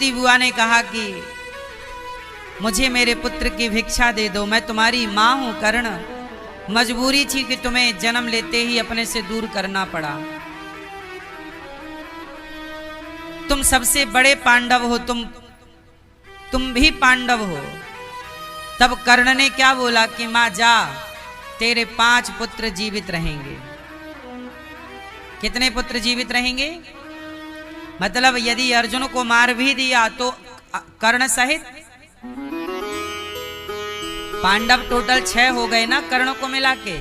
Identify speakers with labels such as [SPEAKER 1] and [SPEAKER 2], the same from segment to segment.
[SPEAKER 1] कुंती बुआ ने कहा कि मुझे मेरे पुत्र की भिक्षा दे दो, मैं तुम्हारी मां हूं कर्ण, मजबूरी थी कि तुम्हें जन्म लेते ही अपने से दूर करना पड़ा। तुम सबसे बड़े पांडव हो, तुम भी पांडव हो। तब कर्ण ने क्या बोला कि मां जा, तेरे 5 पुत्र जीवित रहेंगे। कितने पुत्र जीवित रहेंगे? मतलब यदि अर्जुन को मार भी दिया तो कर्ण सहित पांडव टोटल 6 हो गए ना कर्ण को मिला के।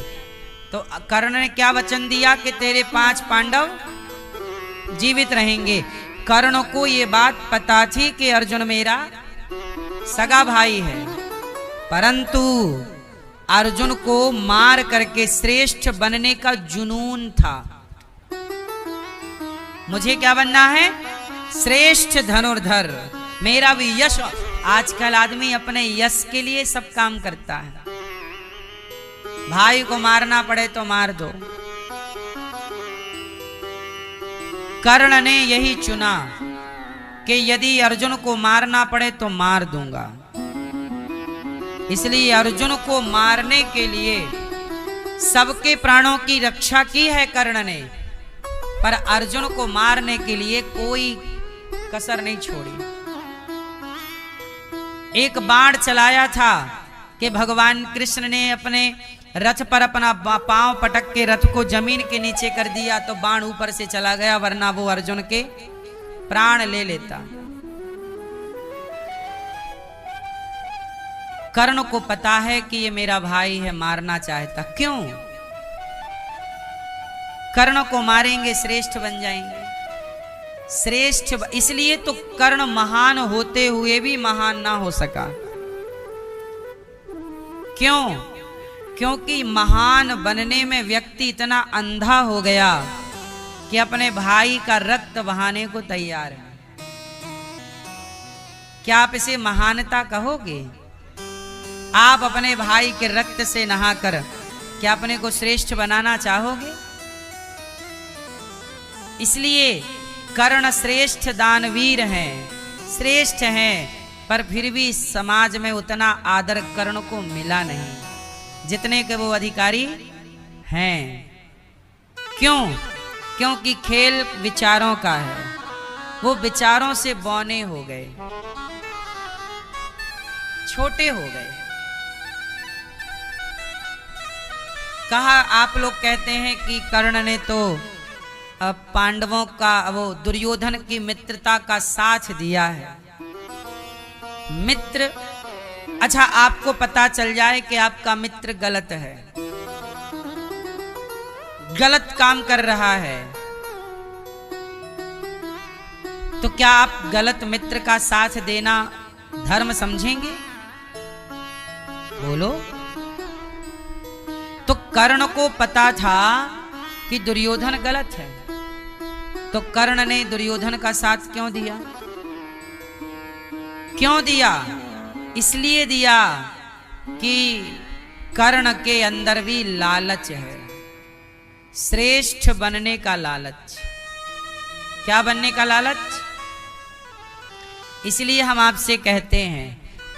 [SPEAKER 1] तो कर्ण ने क्या वचन दिया कि तेरे 5 पांडव जीवित रहेंगे। कर्ण को ये बात पता थी कि अर्जुन मेरा सगा भाई है, परंतु अर्जुन को मार करके श्रेष्ठ बनने का जुनून था। मुझे क्या बनना है? श्रेष्ठ धनुर्धर, मेरा भी यश। आजकल आदमी अपने यश के लिए सब काम करता है। भाई को मारना पड़े तो मार दो। कर्ण ने यही चुना कि यदि अर्जुन को मारना पड़े तो मार दूंगा। इसलिए अर्जुन को मारने के लिए सबके प्राणों की रक्षा की है कर्ण ने, पर अर्जुन को मारने के लिए कोई कसर नहीं छोड़ी। एक बाण चलाया था कि भगवान कृष्ण ने अपने रथ पर अपना पांव पटक के रथ को जमीन के नीचे कर दिया तो बाण ऊपर से चला गया, वरना वो अर्जुन के प्राण ले लेता। कर्ण को पता है कि ये मेरा भाई है, मारना चाहता। क्यों? कर्ण को मारेंगे श्रेष्ठ बन जाएंगे। श्रेष्ठ इसलिए तो कर्ण महान होते हुए भी महान ना हो सका। क्यों? क्योंकि महान बनने में व्यक्ति इतना अंधा हो गया कि अपने भाई का रक्त बहाने को तैयार है। क्या आप इसे महानता कहोगे? आप अपने भाई के रक्त से नहाकर क्या अपने को श्रेष्ठ बनाना चाहोगे? इसलिए कर्ण श्रेष्ठ दानवीर हैं, श्रेष्ठ हैं, पर फिर भी समाज में उतना आदर कर्ण को मिला नहीं जितने के वो अधिकारी हैं। क्यों? क्योंकि खेल विचारों का है, वो विचारों से बौने हो गए, छोटे हो गए। कहा आप लोग कहते हैं कि कर्ण ने तो पांडवों का, वो दुर्योधन की मित्रता का साथ दिया है। मित्र, अच्छा आपको पता चल जाए कि आपका मित्र गलत है, गलत काम कर रहा है, तो क्या आप गलत मित्र का साथ देना धर्म समझेंगे? बोलो। तो कर्ण को पता था कि दुर्योधन गलत है, तो कर्ण ने दुर्योधन का साथ क्यों दिया? क्यों दिया? इसलिए दिया कि कर्ण के अंदर भी लालच है, श्रेष्ठ बनने का लालच। क्या बनने का लालच? इसलिए हम आपसे कहते हैं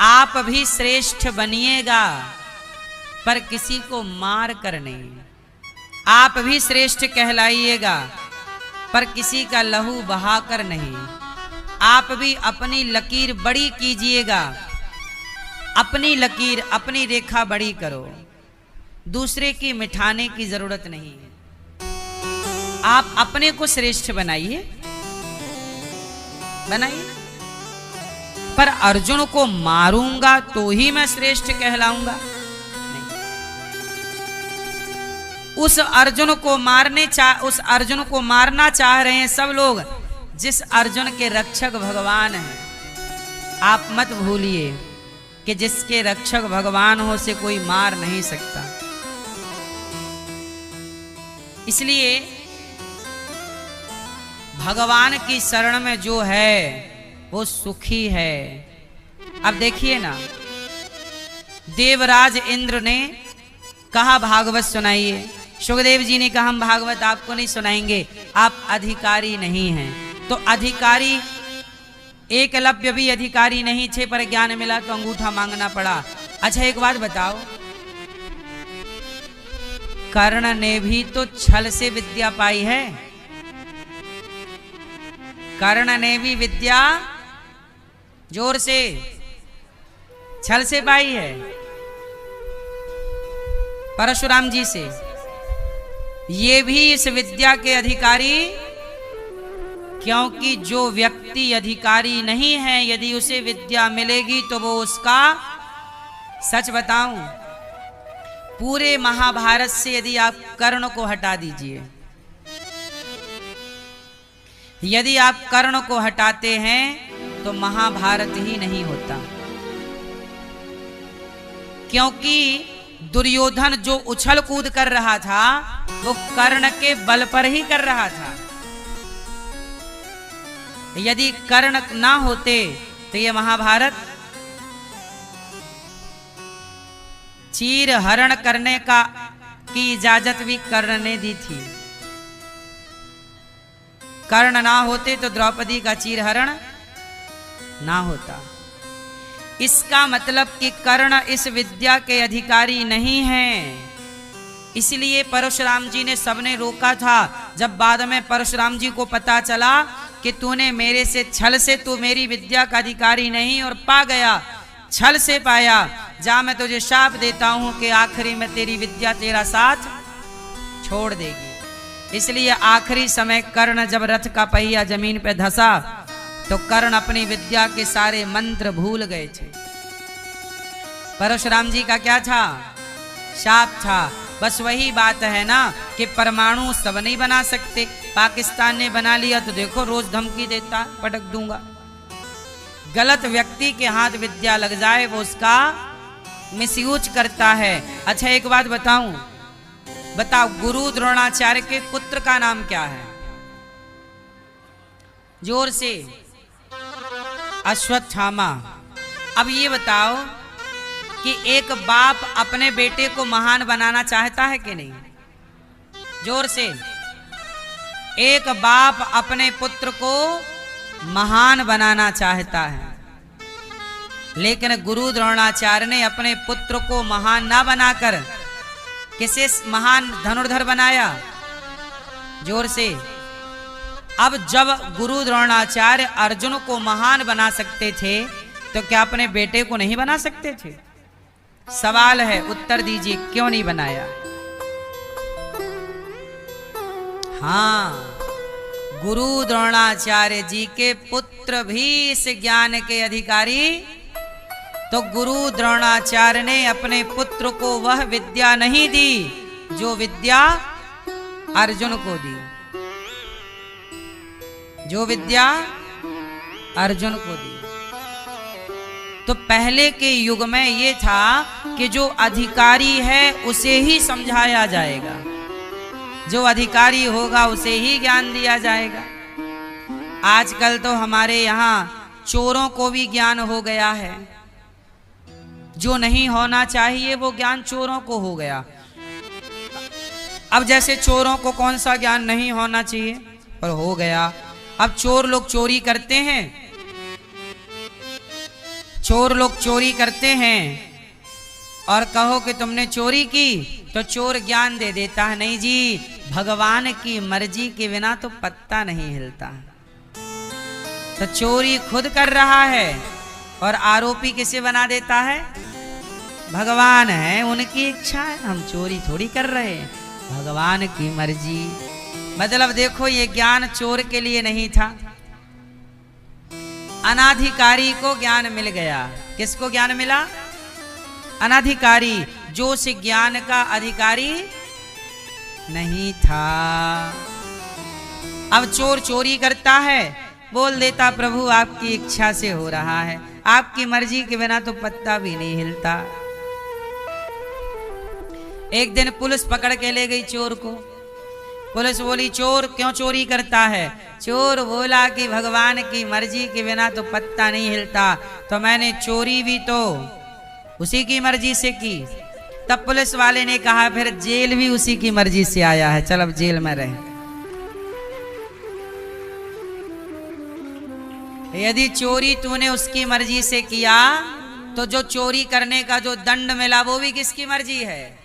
[SPEAKER 1] आप भी श्रेष्ठ बनिएगा, पर किसी को मार कर नहीं। आप भी श्रेष्ठ कहलाइएगा, पर किसी का लहू बहाकर नहीं। आप भी अपनी लकीर बड़ी कीजिएगा, अपनी लकीर, अपनी रेखा बड़ी करो, दूसरे की मिठाने की जरूरत नहीं है। आप अपने को श्रेष्ठ बनाइए, बनाइए। पर अर्जुन को मारूंगा तो ही मैं श्रेष्ठ कहलाऊंगा? उस अर्जुन को मारना चाह रहे हैं सब लोग, जिस अर्जुन के रक्षक भगवान हैं। आप मत भूलिए कि जिसके रक्षक भगवान हो से कोई मार नहीं सकता। इसलिए भगवान की शरण में जो है वो सुखी है। अब देखिए ना, देवराज इंद्र ने कहा भागवत सुनाइए। सुखदेव जी ने कहा हम भागवत आपको नहीं सुनाएंगे, आप अधिकारी नहीं हैं। तो अधिकारी एकलव्य भी अधिकारी नहीं थे, पर ज्ञान मिला तो अंगूठा मांगना पड़ा। अच्छा एक बात बताओ, कर्ण ने भी तो छल से विद्या पाई है। कर्ण ने भी विद्या जोर से छल से पाई है, परशुराम जी से। ये भी इस विद्या के अधिकारी, क्योंकि जो व्यक्ति अधिकारी नहीं है यदि उसे विद्या मिलेगी तो वो उसका, सच बताऊं, पूरे महाभारत से यदि आप कर्ण को हटा दीजिए, यदि आप कर्ण को हटाते हैं तो महाभारत ही नहीं होता। क्योंकि दुर्योधन जो उछल कूद कर रहा था वो कर्ण के बल पर ही कर रहा था। यदि कर्ण ना होते तो ये महाभारत, चीर हरण करने की इजाजत भी कर्ण ने दी थी। कर्ण ना होते तो द्रौपदी का चीर हरण ना होता। इसका मतलब कि कर्ण इस विद्या के अधिकारी नहीं हैं। इसलिए परशुराम जी ने सबने रोका था। जब बाद में परशुराम जी को पता चला कि तूने मेरे से छल से, तू मेरी विद्या का अधिकारी नहीं और पा गया, छल से पाया, जा मैं तुझे शाप देता हूं कि आखिरी में तेरी विद्या तेरा साथ छोड़ देगी। इसलिए आखिरी समय कर्ण जब रथ का पहिया जमीन पे धंसा तो कर्ण अपनी विद्या के सारे मंत्र भूल गए थे। परशुराम जी का क्या था? शाप था। बस वही बात है ना कि परमाणु सब नहीं बना सकते। पाकिस्तान ने बना लिया तो देखो रोज धमकी देता, पटक दूंगा। गलत व्यक्ति के हाथ विद्या लग जाए वो उसका मिसयूज करता है। अच्छा एक बात बताओ, गुरु द्रोणाचार्य के पुत्र का नाम क्या है? जोर से। अश्वत्थामा। अब ये बताओ कि एक बाप अपने बेटे को महान बनाना चाहता है कि नहीं? जोर से। एक बाप अपने पुत्र को महान बनाना चाहता है, लेकिन गुरु द्रोणाचार्य ने अपने पुत्र को महान ना बनाकर किसे महान धनुर्धर बनाया? जोर से। अब जब गुरु द्रोणाचार्य अर्जुन को महान बना सकते थे तो क्या अपने बेटे को नहीं बना सकते थे? सवाल है, उत्तर दीजिए, क्यों नहीं बनाया? हाँ, गुरु द्रोणाचार्य जी के पुत्र भी इस ज्ञान के अधिकारी, तो गुरु द्रोणाचार्य ने अपने पुत्र को वह विद्या नहीं दी जो विद्या अर्जुन को दी, जो विद्या अर्जुन को दी। तो पहले के युग में ये था कि जो अधिकारी है उसे ही समझाया जाएगा, जो अधिकारी होगा उसे ही ज्ञान दिया जाएगा। आजकल तो हमारे यहाँ चोरों को भी ज्ञान हो गया है। जो नहीं होना चाहिए वो ज्ञान चोरों को हो गया। अब जैसे चोरों को कौन सा ज्ञान नहीं होना चाहिए, पर हो गया। अब चोर लोग चोरी करते हैं, चोर लोग चोरी करते हैं और कहो कि तुमने चोरी की तो चोर ज्ञान दे देता है, नहीं जी, भगवान की मर्जी के बिना तो पत्ता नहीं हिलता। तो चोरी खुद कर रहा है और आरोपी किसे बना देता है? भगवान है, उनकी इच्छा है, हम चोरी थोड़ी कर रहे हैं, भगवान की मर्जी। मतलब देखो, ये ज्ञान चोर के लिए नहीं था, अनाधिकारी को ज्ञान मिल गया। किसको ज्ञान मिला? अनाधिकारी, जो उस ज्ञान का अधिकारी नहीं था। अब चोर चोरी करता है, बोल देता प्रभु आपकी इच्छा से हो रहा है, आपकी मर्जी के बिना तो पत्ता भी नहीं हिलता। एक दिन पुलिस पकड़ के ले गई चोर को। पुलिस बोली, चोर क्यों चोरी करता है? चोर बोला कि भगवान की मर्जी के बिना तो पत्ता नहीं हिलता, तो मैंने चोरी भी तो उसी की मर्जी से की। तब पुलिस वाले ने कहा, फिर जेल भी उसी की मर्जी से आया है, चल अब जेल में रहे। यदि चोरी तूने उसकी मर्जी से किया तो जो चोरी करने का जो दंड मिला वो भी किसकी मर्जी है?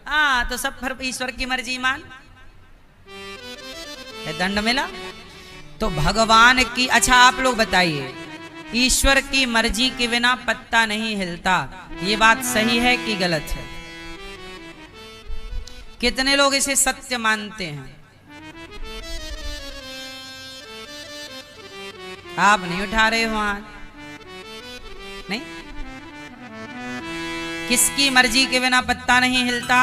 [SPEAKER 1] हाँ, तो सब फिर ईश्वर की मर्जी मान, दंड मिला तो भगवान की। अच्छा आप लोग बताइए, ईश्वर की मर्जी के बिना पत्ता नहीं हिलता, ये बात सही है कि गलत है? कितने लोग इसे सत्य मानते हैं? आप नहीं उठा रहे हो हाथ, नहीं? किसकी मर्जी के बिना पत्ता नहीं हिलता?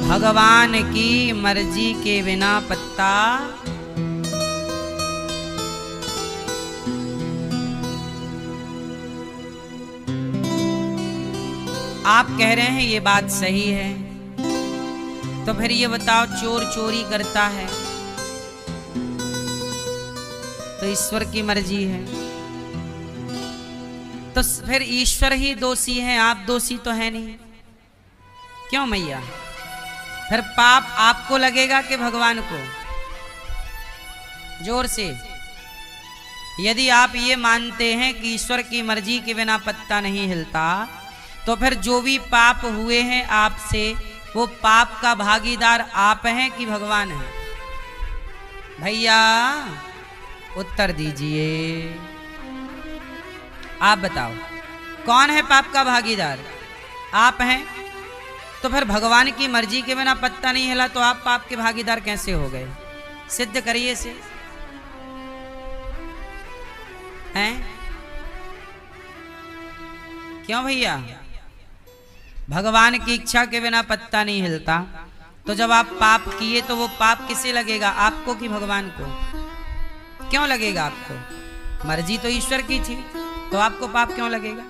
[SPEAKER 1] भगवान की मर्जी के बिना पत्ता। आप कह रहे हैं ये बात सही है, तो फिर ये बताओ चोर चोरी करता है तो ईश्वर की मर्जी है, तो फिर ईश्वर ही दोषी है, आप दोषी तो है नहीं। क्यों मैया? फिर पाप आपको लगेगा कि भगवान को? जोर से। यदि आप ये मानते हैं कि ईश्वर की मर्जी के बिना पत्ता नहीं हिलता, तो फिर जो भी पाप हुए हैं आपसे, वो पाप का भागीदार आप हैं कि भगवान है? भैया उत्तर दीजिए, आप बताओ कौन है पाप का भागीदार? आप हैं। तो फिर भगवान की मर्जी के बिना पत्ता नहीं हिला तो आप पाप के भागीदार कैसे हो गए? सिद्ध करिए से। हैं? क्यों भैया? भगवान की इच्छा के बिना पत्ता नहीं हिलता, तो जब आप पाप किए तो वो पाप किसे लगेगा, आपको कि भगवान को? क्यों लगेगा आपको? मर्जी तो ईश्वर की थी, तो आपको पाप क्यों लगेगा?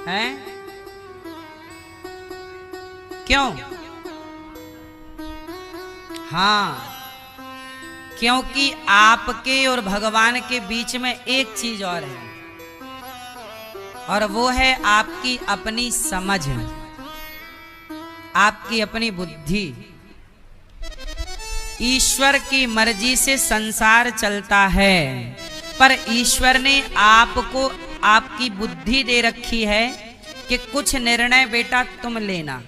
[SPEAKER 1] हैं? क्यों? हाँ, क्योंकि आपके और भगवान के बीच में एक चीज और है, और वो है आपकी अपनी समझ, आपकी अपनी बुद्धि। ईश्वर की मर्जी से संसार चलता है, पर ईश्वर ने आपको आपकी बुद्धि दे रखी है कि कुछ निर्णय बेटा तुम लेना।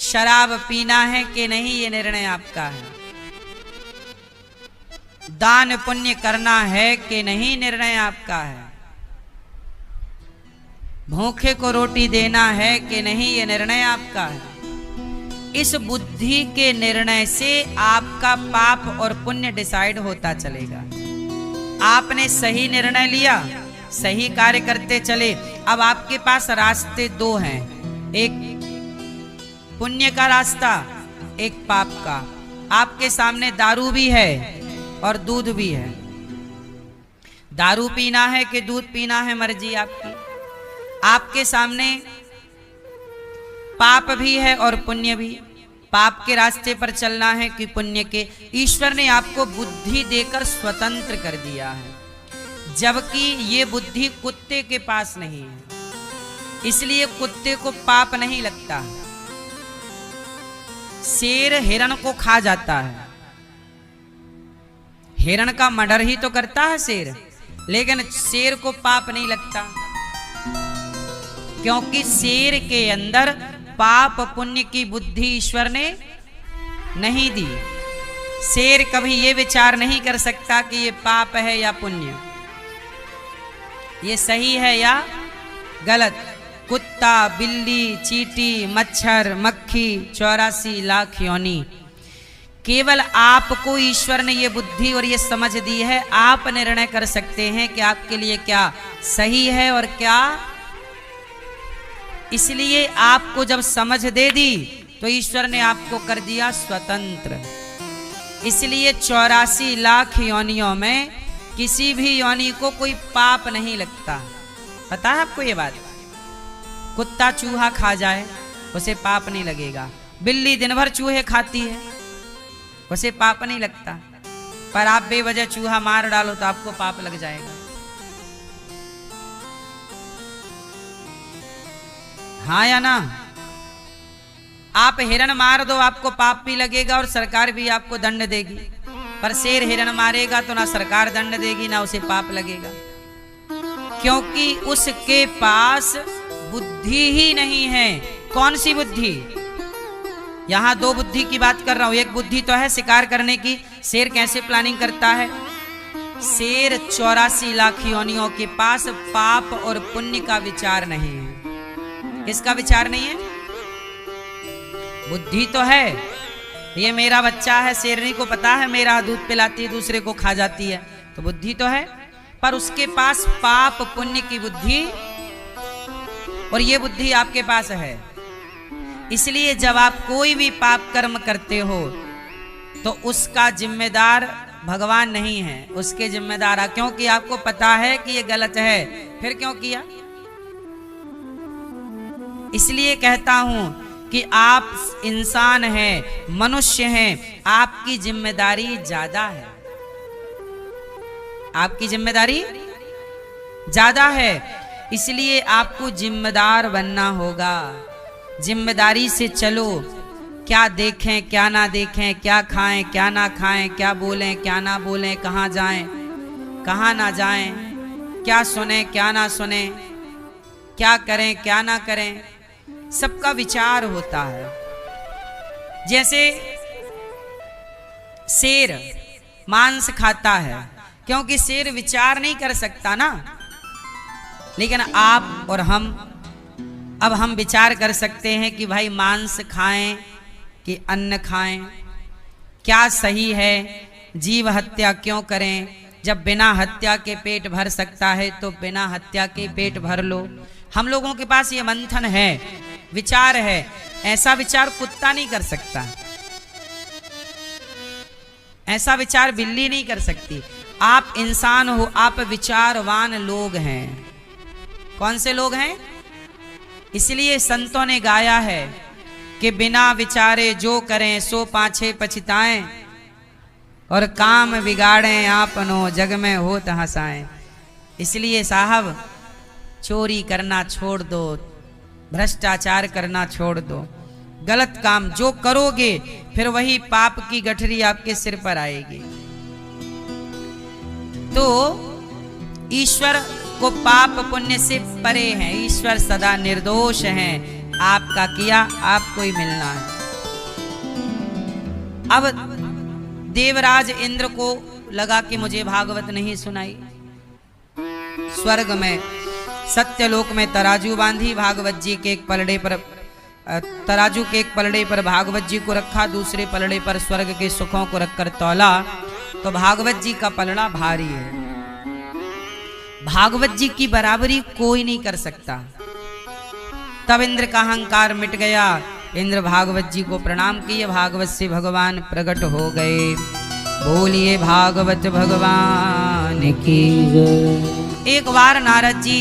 [SPEAKER 1] शराब पीना है कि नहीं, ये निर्णय आपका है। दान पुण्य करना है कि नहीं, निर्णय आपका है। भूखे को रोटी देना है कि नहीं, ये निर्णय आपका है। इस बुद्धि के निर्णय से आपका पाप और पुण्य डिसाइड होता चलेगा। आपने सही निर्णय लिया, सही कार्य करते चले। अब आपके पास रास्ते दो हैं, एक पुण्य का रास्ता, एक पाप का। आपके सामने दारू भी है और दूध भी है। दारू पीना है कि दूध पीना है, मर्जी आपकी। आपके सामने पाप भी है और पुण्य भी। पाप के रास्ते पर चलना है कि पुण्य के। ईश्वर ने आपको बुद्धि देकर स्वतंत्र कर दिया है, जबकि ये बुद्धि कुत्ते के पास नहीं है, इसलिए कुत्ते को पाप नहीं लगता। शेर हिरण को खा जाता है, हिरण का मर्डर ही तो करता है शेर, लेकिन शेर को पाप नहीं लगता, क्योंकि शेर के अंदर पाप पुण्य की बुद्धि ईश्वर ने नहीं दी। शेर कभी ये विचार नहीं कर सकता कि ये पाप है या पुण्य, ये सही है या गलत। कुत्ता, बिल्ली, चींटी, मच्छर, मक्खी, 84 लाख योनि, केवल आपको ईश्वर ने ये बुद्धि और ये समझ दी है। आप निर्णय कर सकते हैं कि आपके लिए क्या सही है और क्या। इसलिए आपको जब समझ दे दी तो ईश्वर ने आपको कर दिया स्वतंत्र। इसलिए 84 लाख योनियों में किसी भी योनि को कोई पाप नहीं लगता। पता है आपको ये बात? कुत्ता चूहा खा जाए उसे पाप नहीं लगेगा, बिल्ली दिन भर चूहे खाती है उसे पाप नहीं लगता, पर आप बेवजह चूहा मार डालो तो आपको पाप लग जाएगा। हाँ या ना? आप हिरण मार दो आपको पाप भी लगेगा और सरकार भी आपको दंड देगी, पर शेर हिरण मारेगा तो ना सरकार दंड देगी ना उसे पाप लगेगा, क्योंकि उसके पास बुद्धि ही नहीं है। कौन सी बुद्धि? यहां दो बुद्धि की बात कर रहा हूं। एक बुद्धि तो है शिकार करने की। शेर कैसे प्लानिंग करता है? शेर 84 लाख योनियों के पास पाप और पुण्य का विचार नहीं है। किसका विचार नहीं है? बुद्धि तो है, ये मेरा बच्चा है, शेरनी को पता है मेरा दूध पिलाती है, दूसरे को खा जाती है, तो बुद्धि तो है, पर उसके पास पाप पुण्य की बुद्धि, और ये बुद्धि आपके पास है। इसलिए जब आप कोई भी पाप कर्म करते हो तो उसका जिम्मेदार भगवान नहीं है, उसके जिम्मेदार आप, क्योंकि आपको पता है कि ये गलत है, फिर क्यों किया? इसलिए कहता हूं कि आप इंसान हैं, मनुष्य हैं, आपकी जिम्मेदारी ज्यादा है, आपकी जिम्मेदारी ज्यादा है। इसलिए आपको जिम्मेदार बनना होगा। जिम्मेदारी से चलो। क्या देखें क्या ना देखें, क्या खाएं क्या ना खाएं, क्या बोलें क्या ना बोलें, कहाँ जाएं कहाँ ना जाएं, क्या सुने क्या ना सुने, क्या करें क्या ना करें, सबका विचार होता है। जैसे शेर मांस खाता है, क्योंकि शेर विचार नहीं कर सकता ना, लेकिन आप और हम, अब हम विचार कर सकते हैं कि भाई मांस खाएं कि अन्न खाएं, क्या सही है, जीव हत्या क्यों करें, जब बिना हत्या के पेट भर सकता है तो बिना हत्या के पेट भर लो। हम लोगों के पास ये मंथन है, विचार है। ऐसा विचार कुत्ता नहीं कर सकता, ऐसा विचार बिल्ली नहीं कर सकती। आप इंसान हो, आप विचारवान लोग हैं। कौन से लोग हैं? इसलिए संतों ने गाया है कि बिना विचारे जो करें सो पाछे पछताएं, और काम बिगाड़ें आपनो जग में होत हंसाएं। इसलिए साहब चोरी करना छोड़ दो, भ्रष्टाचार करना छोड़ दो, गलत काम जो करोगे फिर वही पाप की गठरी आपके सिर पर आएगी। तो ईश्वर को पाप पुण्य से परे हैं, ईश्वर सदा निर्दोष हैं। आपका किया आपको ही मिलना है। अब देवराज इंद्र को लगा कि मुझे भागवत नहीं सुनाई। स्वर्ग में सत्यलोक में तराजू बांधी, भागवत जी के एक पलड़े पर, तराजू के एक पलड़े पर भागवत जी को रखा, दूसरे पलड़े पर स्वर्ग के सुखों को रखकर तौला, तो भागवत जी का पलड़ा भारी है। भागवत जी की बराबरी कोई नहीं कर सकता। तब इंद्र का अहंकार मिट गया। इंद्र भागवत जी को प्रणाम किए, भागवत से भगवान प्रकट हो गए। बोलिए भागवत भगवान की। एक बार नारद जी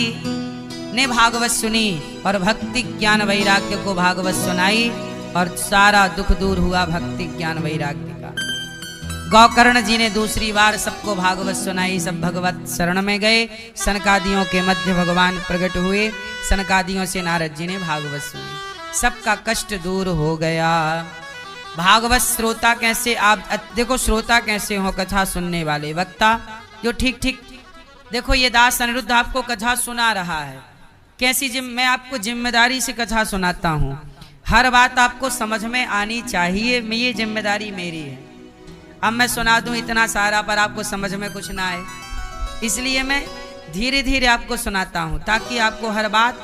[SPEAKER 1] ने भागवत सुनी और भक्ति ज्ञान वैराग्य को भागवत सुनाई, और सारा दुख दूर हुआ भक्ति ज्ञान वैराग्य का। गौकर्ण जी ने दूसरी बार सबको भागवत सुनाई, सब भगवत शरण में गए। सनकादियों के मध्य भगवान प्रकट हुए, सनकादियों से नारद जी ने भागवत सुनी, सबका कष्ट दूर हो गया। भागवत श्रोता कैसे, आप देखो श्रोता कैसे हो? कथा सुनने वाले वक्ता जो ठीक ठीक, देखो ये दास अनिरुद्ध आपको कथा सुना रहा है, कैसी मैं आपको जिम्मेदारी से कथा सुनाता हूँ। हर बात आपको समझ में आनी चाहिए, ये जिम्मेदारी मेरी है। अब मैं सुना दूं इतना सारा पर आपको समझ में कुछ ना आए, इसलिए मैं धीरे धीरे आपको सुनाता हूं, ताकि आपको हर बात,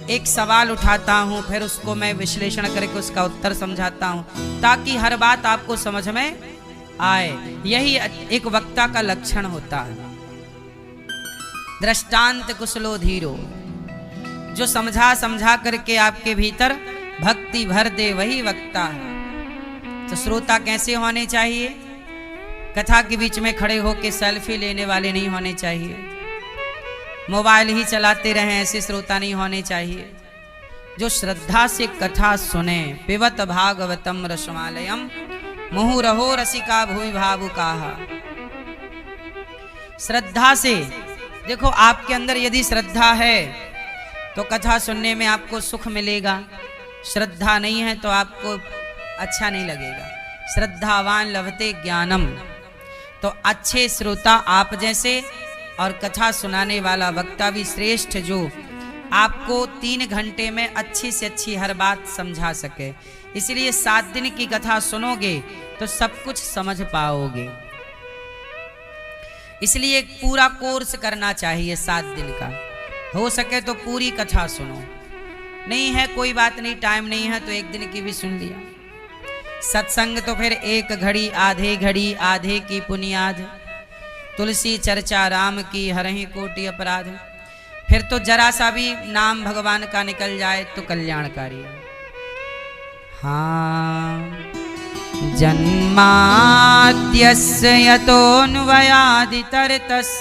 [SPEAKER 1] एक सवाल उठाता हूं फिर उसको मैं विश्लेषण करके उसका उत्तर समझाता हूं, ताकि हर बात आपको समझ में आए। यही एक वक्ता का लक्षण होता है। दृष्टांत कुशलो धीरो, जो समझा समझा करके आपके भीतर भक्ति भर दे वही वक्ता है। तो श्रोता कैसे होने चाहिए? कथा के बीच में खड़े होकर सेल्फी लेने वाले नहीं होने चाहिए, मोबाइल ही चलाते रहें ऐसे श्रोता नहीं होने चाहिए। जो श्रद्धा से कथा सुने, पिबत भागवतम रसमालयम मुहुरहो रसिका भूमि भावुकाहा। श्रद्धा से देखो, आपके अंदर यदि श्रद्धा है तो कथा सुनने में आपको सुख मिलेगा, श्रद्धा नहीं है तो आपको अच्छा नहीं लगेगा। श्रद्धावान लभते ज्ञानम, तो अच्छे श्रोता आप जैसे और कथा सुनाने वाला वक्ता भी श्रेष्ठ, जो आपको 3 घंटे में अच्छी से अच्छी हर बात समझा सके। इसलिए 7 दिन की कथा सुनोगे तो सब कुछ समझ पाओगे। इसलिए एक पूरा कोर्स करना चाहिए 7 दिन का। हो सके तो पूरी कथा सुनो, नहीं है कोई बात नहीं, टाइम नहीं है तो 1 दिन की भी सुन लिया। सत्संग तो फिर 1 घड़ी आधे घड़ी आधे की पुनियाद, तुलसी चर्चा राम की हरहि कोटि अपराध। फिर तो जरा सा भी नाम भगवान का निकल जाए तो कल्याणकारी है। हाँ, जन्माद्यस्य यतोऽन्वयादितरतस्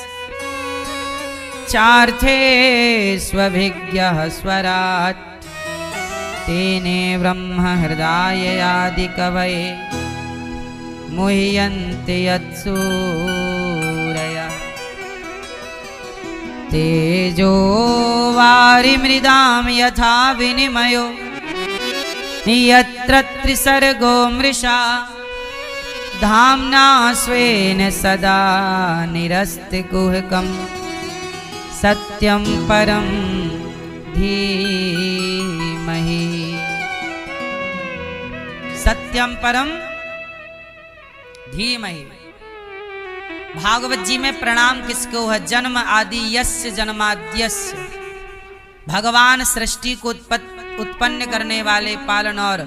[SPEAKER 1] चार्थे स्वभिज्ञः स्वरात् तेने ब्रह्म हृदयादि कवये मुह्यन्ति यत्सूरयः तेजो वारिमृदां यथा विनिमयो यत्र त्रिसर्गो मृषा धाम्ना स्वेन सदा निरस्तकुहकं सत्यं परं धीमहि। सत्यम परम धीमहि। भागवत जी में प्रणाम किसको है? जन्म आदि यस्य जन्माद्यस्य। भगवान सृष्टि को उत्पन्न करने वाले, पालन और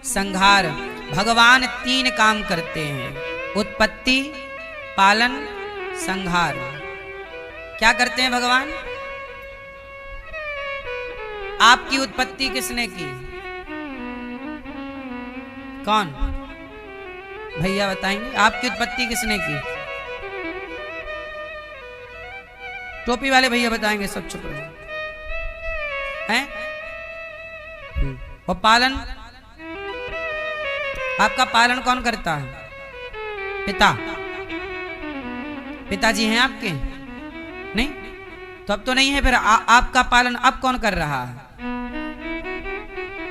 [SPEAKER 1] संहार। भगवान 3 काम करते हैं, उत्पत्ति, पालन, संहार। क्या करते हैं भगवान? आपकी उत्पत्ति किसने की? कौन भैया बताएंगे? आपकी उत्पत्ति किसने की? टोपी वाले भैया बताएंगे, सब चुप रहो हैं। और पालन, आपका पालन कौन करता है? पिता। पिताजी हैं आपके? नहीं तो अब तो नहीं है, फिर आपका पालन अब कौन कर रहा है?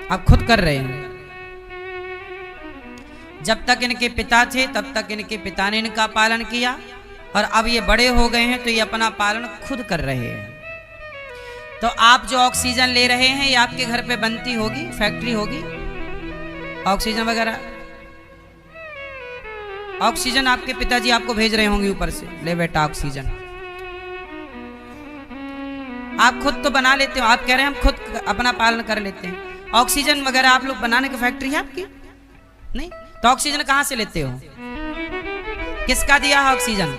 [SPEAKER 1] आप खुद कर रहे हैं। जब तक इनके पिता थे तब तक इनके पिता ने इनका पालन किया, और अब ये बड़े हो गए हैं तो ये अपना पालन खुद कर रहे हैं। तो आप जो ऑक्सीजन ले रहे हैं ये आपके घर पे बनती होगी, फैक्ट्री होगी ऑक्सीजन वगैरह। ऑक्सीजन आपके पिताजी आपको भेज रहे होंगे ऊपर से, ले बेटा ऑक्सीजन। आप खुद तो बना लेते हो, आप कह रहे हैं हम खुद अपना पालन कर लेते हैं। ऑक्सीजन वगैरह आप लोग बनाने की फैक्ट्री है आपकी? नहीं तो ऑक्सीजन कहां से लेते हो? किसका दिया है ऑक्सीजन?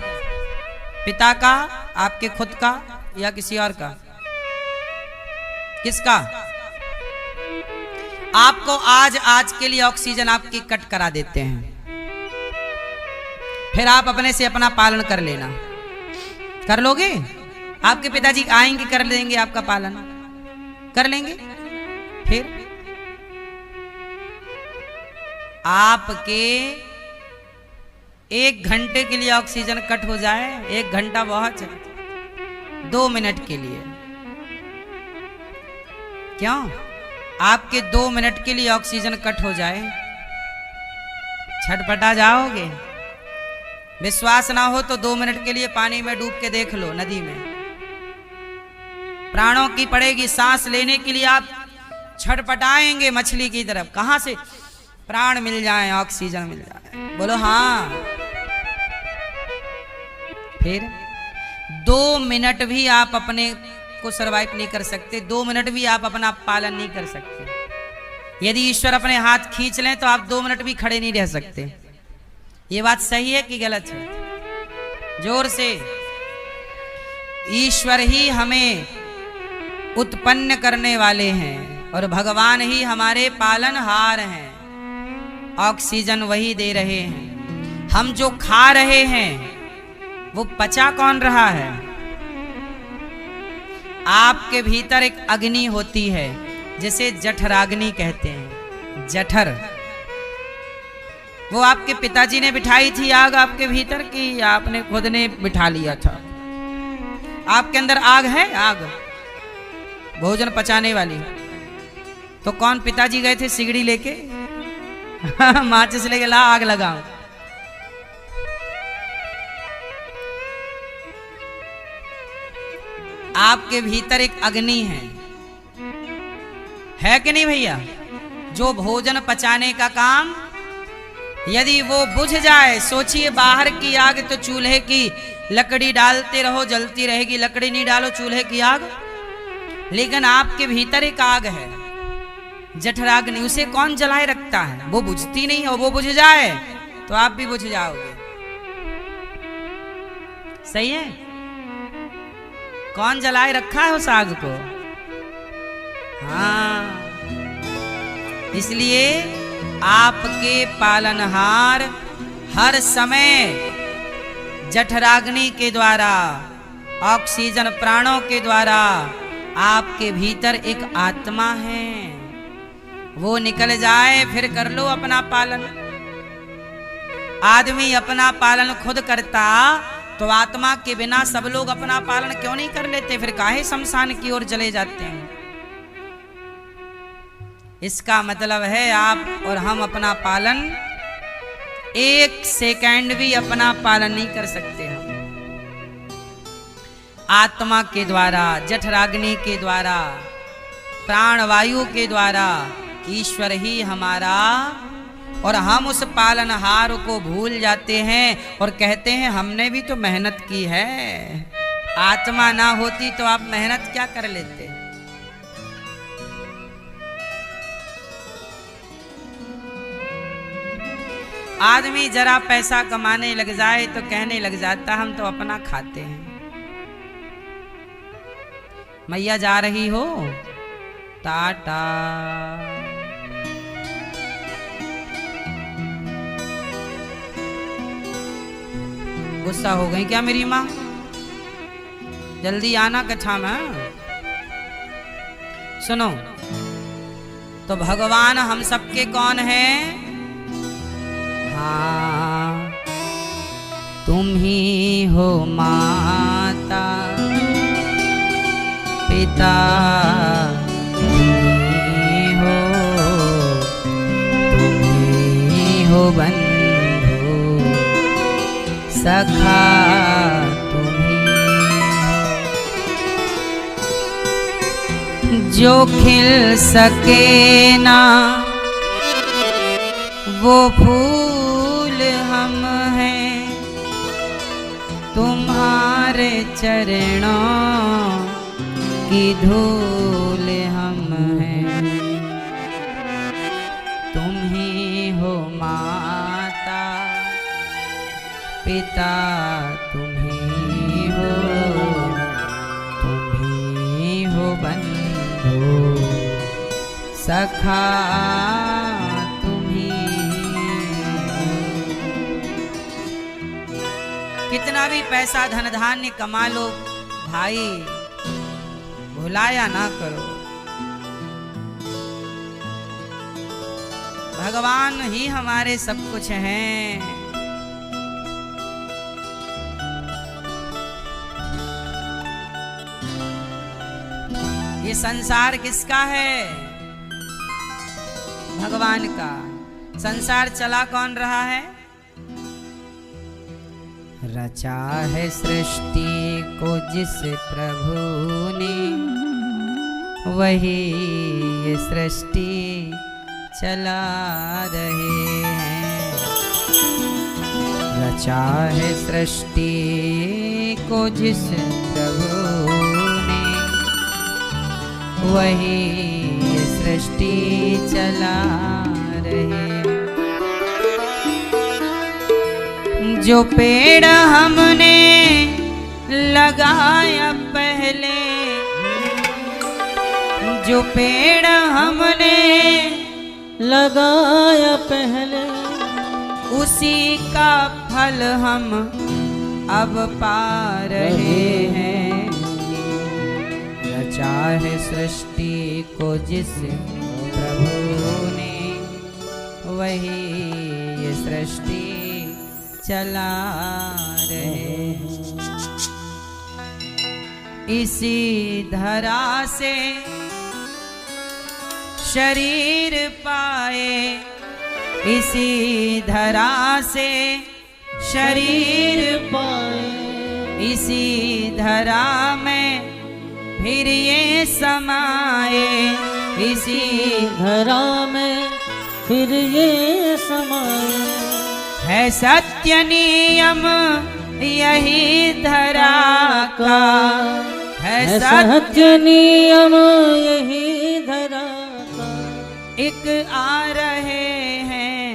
[SPEAKER 1] पिता का, आपके खुद का, या किसी और का? किसका? आपको आज के लिए ऑक्सीजन आपकी कट करा देते हैं, फिर आप अपने से अपना पालन कर लेना। कर लोगे? आपके पिताजी आएंगे, कर लेंगे आपका पालन, कर लेंगे। फिर आपके 1 घंटे के लिए ऑक्सीजन कट हो जाए, 1 घंटा बहुत है, 2 मिनट के लिए। क्यों? आपके 2 मिनट के लिए ऑक्सीजन कट हो जाए, छटपटा जाओगे? विश्वास ना हो तो 2 मिनट के लिए पानी में डूब के देख लो, नदी में। प्राणों की पड़ेगी, सांस लेने के लिए आप छटपटाएंगे मछली की तरफ, कहां से प्राण मिल जाए, ऑक्सीजन मिल जाए। बोलो हाँ। फिर 2 मिनट भी आप अपने को सरवाइव नहीं कर सकते, 2 मिनट भी आप अपना पालन नहीं कर सकते। यदि ईश्वर अपने हाथ खींच लें तो आप 2 मिनट भी खड़े नहीं रह सकते। ये बात सही है कि गलत है? जोर से। ईश्वर ही हमें उत्पन्न करने वाले हैं और भगवान ही हमारे पालनहार हैं। ऑक्सीजन वही दे रहे हैं। हम जो खा रहे हैं वो पचा कौन रहा है? आपके भीतर एक अग्नि होती है जिसे जठराग्नि कहते हैं। जठर, वो आपके पिताजी ने बिठाई थी आग आपके भीतर की, आपने खुद ने बिठा लिया था? आपके अंदर आग है, आग भोजन पचाने वाली। तो कौन पिताजी गए थे सिगड़ी लेके माचिस लेके ला आग लगाओ? आपके भीतर एक अग्नि है कि नहीं भैया? जो भोजन पचाने का काम यदि वो बुझ जाए, सोचिए बाहर की आग तो चूल्हे की लकड़ी डालते रहो जलती रहेगी, लकड़ी नहीं डालो चूल्हे की आग। लेकिन आपके भीतर एक आग है जठराग्नि, उसे कौन जलाए रखता है? वो बुझती नहीं है, और वो बुझ जाए तो आप भी बुझ जाओगे। सही है? कौन जलाए रखा है उस आग को? हाँ, इसलिए आपके पालनहार हर समय जठराग्नि के द्वारा, ऑक्सीजन प्राणों के द्वारा आपके भीतर एक आत्मा है, वो निकल जाए फिर कर लो अपना पालन। आदमी अपना पालन खुद करता तो आत्मा के बिना सब लोग अपना पालन क्यों नहीं कर लेते? फिर काहे शमशान की ओर चले जाते हैं? इसका मतलब है आप और हम अपना पालन एक सेकंड भी अपना पालन नहीं कर सकते। हम आत्मा के द्वारा, जठराग्नि के द्वारा, प्राणवायु के द्वारा ईश्वर ही हमारा, और हम उस पालनहार को भूल जाते हैं और कहते हैं हमने भी तो मेहनत की है। आत्मा ना होती तो आप मेहनत क्या कर लेते? आदमी जरा पैसा कमाने लग जाए तो कहने लग जाता हम तो अपना खाते हैं। मैया जा रही हो, टाटा। गुस्सा हो गई क्या मेरी माँ? जल्दी आना कक्षा में। सुनो, तो भगवान हम सबके कौन है? हाँ, तुम ही हो माता पिता, तुम ही हो बंधु सखा, तुम्ही जो खिल सके ना वो फूल हम हैं, तुम्हारे चरणों की धूल हम हैं। तुम ही हो माता पिता, तुम ही हो बंधु सखा, कितना भी पैसा धन धान्य कमा लो भाई, भुलाया ना करो। भगवान ही हमारे सब कुछ हैं। ये संसार किसका है? भगवान का। संसार चला कौन रहा है? रचा है सृष्टि को जिस प्रभु ने, वही ये सृष्टि चला रहे हैं। रचा है सृष्टि को जिस प्रभु ने, वही ये सृष्टि चला रहे हैं। जो पेड़ हमने लगाया पहले, जो पेड़ हमने लगाया पहले, उसी का फल हम अब पा रहे हैं। रचा है सृष्टि को जिस प्रभु ने, वही ये सृष्टि चला रहे। इसी धरा से शरीर पाए, इसी धरा से शरीर पाए, इसी धरा में फिर ये समाए इसी
[SPEAKER 2] धरा में फिर ये समाए।
[SPEAKER 1] है सत्य नियम यही धरा का, है
[SPEAKER 2] सत्य नियम यही धरा का।
[SPEAKER 1] एक आ रहे हैं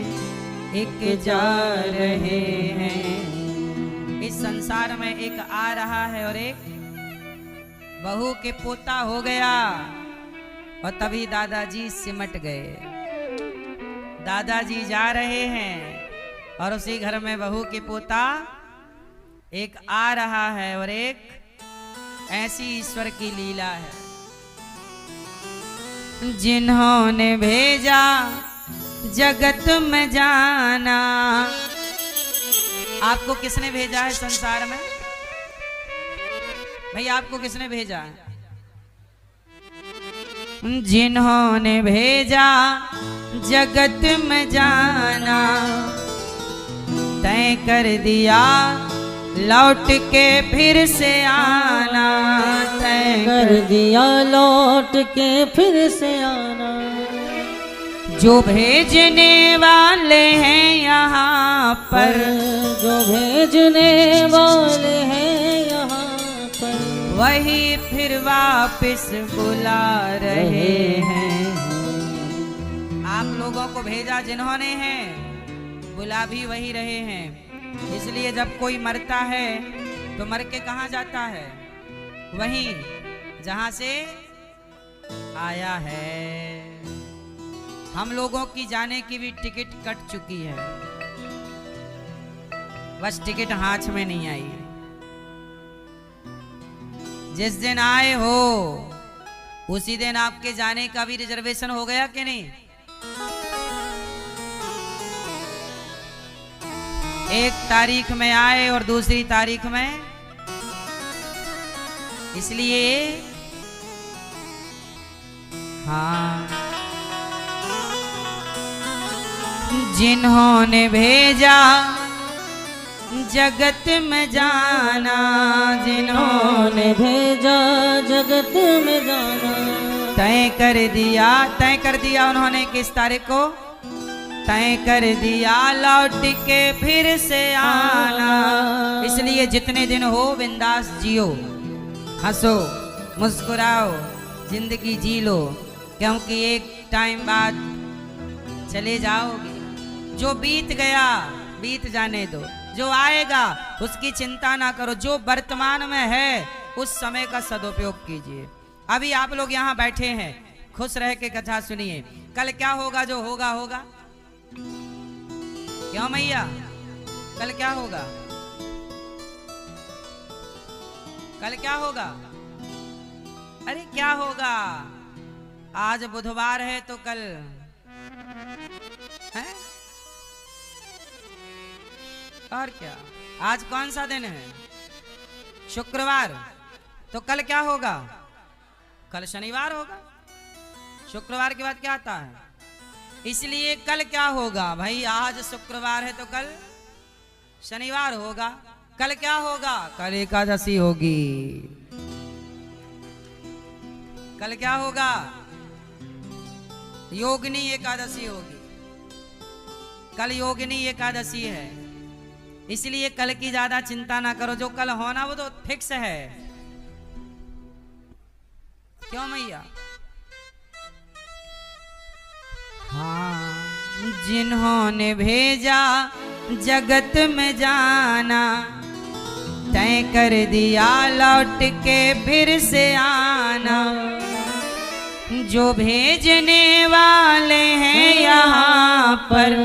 [SPEAKER 1] एक जा रहे हैं। इस संसार में एक आ रहा है और एक बहू के पोता हो गया। और तभी दादाजी सिमट गए। दादाजी जा रहे हैं और उसी घर में बहू के पोता एक आ रहा है और एक ऐसी ईश्वर की लीला है। जिन्होंने भेजा जगत में जाना। आपको किसने भेजा है संसार में? भाई आपको किसने भेजा है? जिन्होंने भेजा जगत में जाना, तय कर दिया लौट के फिर से आना। तय
[SPEAKER 2] कर दिया लौट के फिर से आना।
[SPEAKER 1] जो भेजने वाले हैं यहाँ पर,
[SPEAKER 2] जो भेजने वाले हैं यहाँ पर,
[SPEAKER 1] वही फिर वापस बुला रहे हैं। आप लोगों को भेजा जिन्होंने है, बुला भी वही रहे हैं। इसलिए जब कोई मरता है तो मर के कहाँ जाता है? वहीं जहां से आया है। हम लोगों की जाने की भी टिकट कट चुकी है, बस टिकट हाथ में नहीं आई। जिस दिन आए हो उसी दिन आपके जाने का भी रिजर्वेशन हो गया कि नहीं? एक तारीख में आए और दूसरी तारीख में, इसलिए हाँ, जिन्होंने भेजा जगत में जाना,
[SPEAKER 2] जिन्होंने भेजा जगत में जाना,
[SPEAKER 1] तय कर दिया उन्होंने किस तारीख को? तय कर दिया लौट के फिर से आना। इसलिए जितने दिन हो बिंदास जियो, हंसो मुस्कुराओ, जिंदगी जी लो, क्योंकि एक टाइम बाद चले जाओगे। जो बीत गया बीत जाने दो, जो आएगा उसकी चिंता ना करो। जो वर्तमान में है उस समय का सदुपयोग कीजिए। अभी आप लोग यहाँ बैठे हैं, खुश रह के कथा सुनिए। कल क्या होगा? जो होगा होगा। क्यों मैया? कल क्या होगा? कल क्या होगा? अरे क्या होगा? आज बुधवार है तो कल है? और क्या? आज कौन सा दिन है? शुक्रवार। तो कल क्या होगा? कल शनिवार होगा। शुक्रवार के बाद क्या आता है? इसलिए कल क्या होगा भाई? आज शुक्रवार है तो कल शनिवार होगा। कल क्या होगा? कल एकादशी होगी। कल क्या होगा? योगिनी एकादशी होगी। कल योगिनी एकादशी है। इसलिए कल की ज्यादा चिंता ना करो। जो कल होना वो तो फिक्स है। क्यों मैया? हाँ, जिन्होंने भेजा जगत में जाना, तय कर दिया लौट के फिर से आना। जो भेजने वाले हैं यहाँ पर,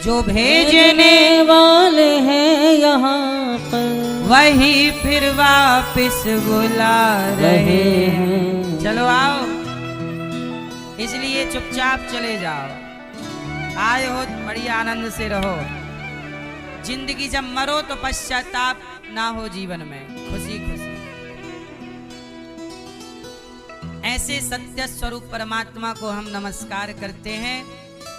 [SPEAKER 1] जो भेजने
[SPEAKER 2] वाले हैं यहाँ पर,
[SPEAKER 1] वही फिर वापस बुला रहे हैं। चलो आओ, इसलिए चुपचाप चले जाओ। आए हो बड़ी आनंद से रहो। जिंदगी जब मरो तो पश्चाताप ना हो जीवन में, खुशी खुशी। ऐसे सत्य स्वरूप परमात्मा को हम नमस्कार करते हैं।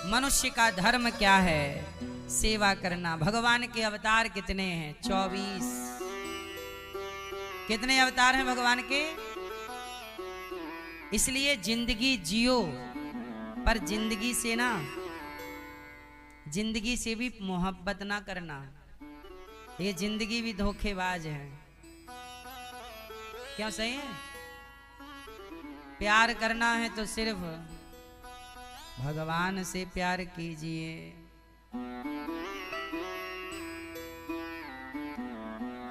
[SPEAKER 1] मनुष्य का धर्म क्या है? सेवा करना। भगवान के अवतार कितने हैं? 24। कितने अवतार हैं भगवान के? इसलिए जिंदगी जियो, पर जिंदगी से ना, जिंदगी से भी मोहब्बत ना करना। ये जिंदगी भी धोखेबाज है। क्यों सही है? प्यार करना है तो सिर्फ भगवान से प्यार कीजिए।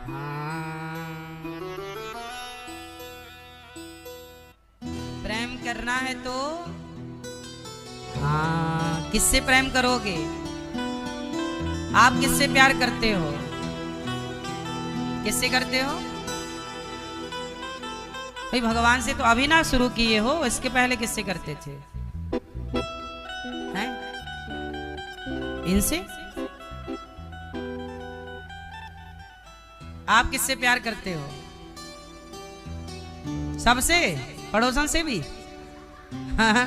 [SPEAKER 1] हाँ, प्रेम करना है तो हाँ, किससे प्रेम करोगे? आप किससे प्यार करते हो? किससे करते हो भाई? भगवान से तो अभी ना शुरू किए हो, इसके पहले किससे करते थे? हैं? इनसे? आप किससे प्यार करते हो? सबसे? पड़ोसन से भी? हाँ,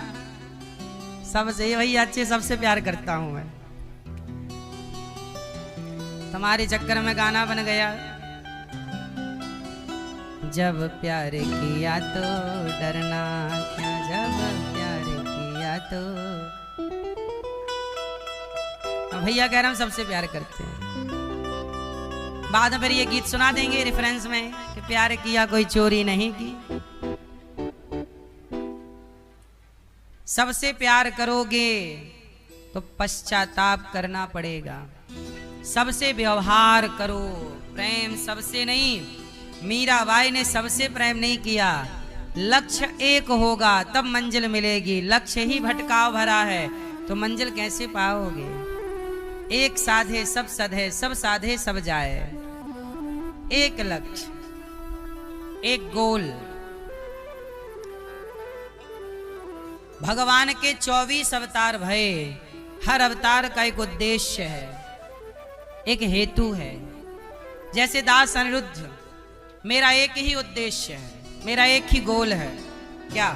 [SPEAKER 1] सबसे भाई, अच्छे सबसे प्यार करता हूं मैं। तुम्हारे चक्कर में गाना बन गया, जब प्यार किया तो डरना क्या, जब प्यार किया तो। भैया कह रहे हम सबसे प्यार करते हैं। बाद में फिर ये गीत सुना देंगे रेफरेंस में कि प्यार किया कोई चोरी नहीं की। सबसे प्यार करोगे तो पश्चाताप करना पड़ेगा। सबसे व्यवहार करो, प्रेम सबसे नहीं। मीराबाई ने सबसे प्रेम नहीं किया। लक्ष्य एक होगा तब मंजिल मिलेगी, लक्ष्य ही भटकाव भरा है तो मंजिल कैसे पाओगे? एक साधे सब सधे, सब साधे सब जाए। एक लक्ष्य, एक गोल। भगवान के 24 अवतार भये, हर अवतार का एक उद्देश्य है, एक हेतु है। जैसे दास अनिरुद्ध, मेरा एक ही उद्देश्य है, मेरा एक ही गोल है। क्या?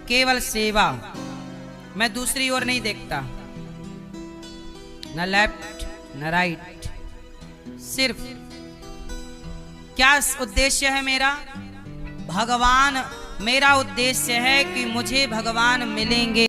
[SPEAKER 1] केवल सेवा। मैं दूसरी ओर नहीं देखता, न लेफ्ट न राइट। सिर्फ क्या उद्देश्य है मेरा? भगवान। मेरा उद्देश्य है कि मुझे भगवान मिलेंगे।